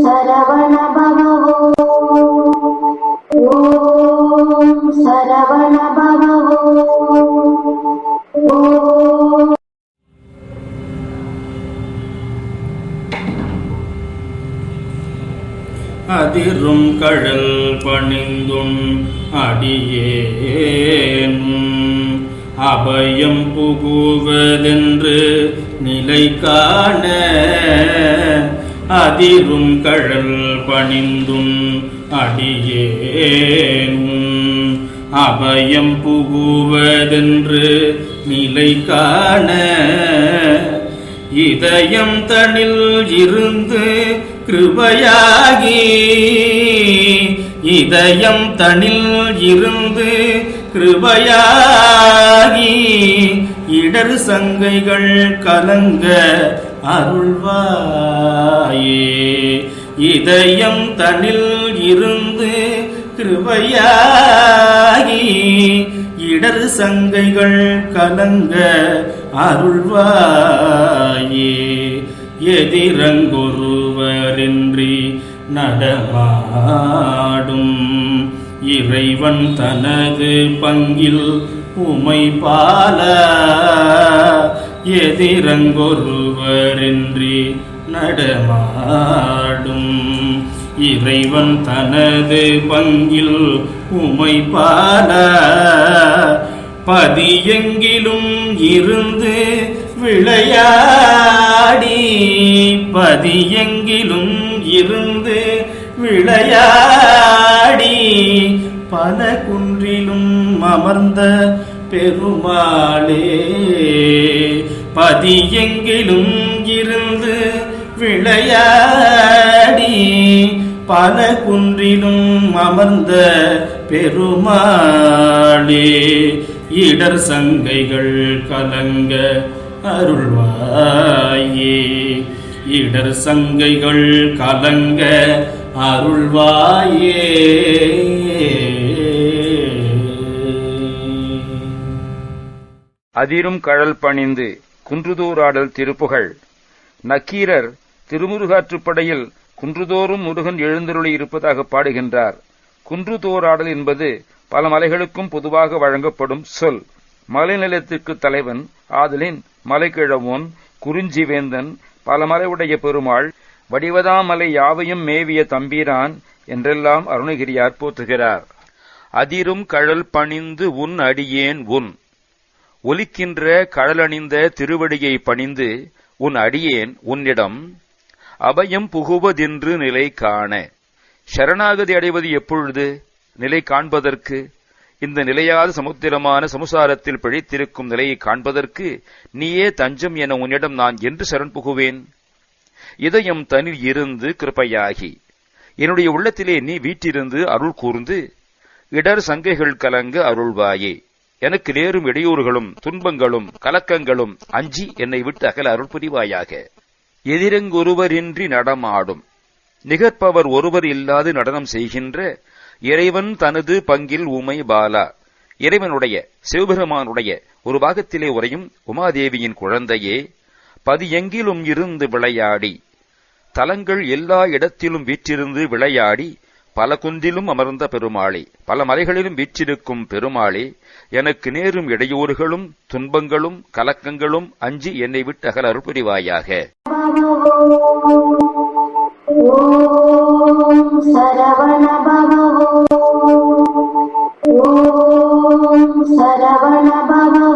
சரவண பவோ ஓம் சரவண பவோ ஓம். அதிரும் கழல் பணிந்தும் அடியேன் அபயம் புகுவதென்று நிலை காண. அதிரும் கழல் பணிந்தும் அடியேன் அபயம் புகுவதென்று நிலை காண. இதயம் தனில் இருந்து கிருபையாகி இதயம் தனில் இருந்து கிருபையாகி இடர் சங்கைகள் கலங்க அருள்வாயே. இதயம் தனில் இருந்து கிருபையாகி இடர் சங்கைகள் கலங்க அருள்வாயே. எதிரங்கொருவரின்றி நடமாடும் இறைவன் தனது பங்கில் உமை பால. எதிரங்கொருவரின்றி நடமாடும் இறைவன் தனது பங்கில் உமை பால. பதியெங்கிலும் இருந்து விளையாடி பதியெங்கிலும் இருந்து விளையாடி பல குன்றிலும் அமர்ந்த பெருமாளே. பதியெங்கிலும் இருந்து விளையாடி பல குன்றிலும் அமர்ந்த பெருமாளே. இடர் சங்கைகள் கலங்க அருள்வாயே. இடர் சங்கைகள் கலங்க அருள்வாயே. அதிரும் கழல் பணிந்து குன்றுதோறாடல் திருப்புகழ். நக்கீரர் திருமுருகாற்றுப்படையில் குன்றுதோறும் முருகன் எழுந்தருளி இருப்பதாக பாடுகின்றார். குன்றுதோறாடல் என்பது பல மலைகளுக்கும் பொதுவாக வழங்கப்படும் சொல். மலைநிலத்திற்கு தலைவன் ஆதலின் மலைக்கிழவோன் குறிஞ்சிவேந்தன் பல மலையுடைய பெருமாள் வடிவதாமலை யாவையும் மேவிய தம்பீரான் என்றெல்லாம் அருணகிரியார் போற்றுகிறார். அதிரும் கழல் பணிந்து உன் அடியேன் உன் ஒலிக்கின்ற கழலணிந்த திருவடியை பணிந்து உன் அடியேன் உன்னிடம் அபயம் புகுவதென்று நிலை காண. சரணாகதி அடைவது எப்பொழுது? நிலை காண்பதற்கு. இந்த நிலையாத சமுத்திரமான சமுசாரத்தில் பிழைத்திருக்கும் நிலையை காண்பதற்கு நீயே தஞ்சம் என உன்னிடம் நான் என்று சரண் புகுவேன். இதயம் தனில் இருந்து கிருபையாகி என்னுடைய உள்ளத்திலே நீ வீற்றிருந்து அருள் கூர்ந்து இடர் சங்கைகள் கலங்க அருள்வாயே. எனக்கு நேரும் இடையூறுகளும் துன்பங்களும் கலக்கங்களும் அஞ்சி என்னை விட்டு அகல அருள் புரிவாயாக. எதிரங்கொருவரின்றி நடமாடும் நிகர்ப்பவர் ஒருவர் இல்லாது நடனம் செய்கின்ற இறைவன் தனது பங்கில் உமை பாலா. இறைவனுடைய சிவபெருமானுடைய ஒரு பாகத்திலே உறையும் உமாதேவியின் குழந்தையே. பதியெங்கிலும் இருந்து விளையாடி தலங்கள் எல்லா இடத்திலும் வீற்றிருந்து விளையாடி பல குன்றிலும் அமர்ந்த பெருமாளே. பல மலைகளிலும் வீற்றிருக்கும் பெருமாளே. எனக்கு நேரும் இடையூறுகளும் துன்பங்களும் கலக்கங்களும் அஞ்சி என்னை விட்டு அகல அருள் புரிவாயாக. ஓம் சரவண பவோ ஓம் சரவண பவோ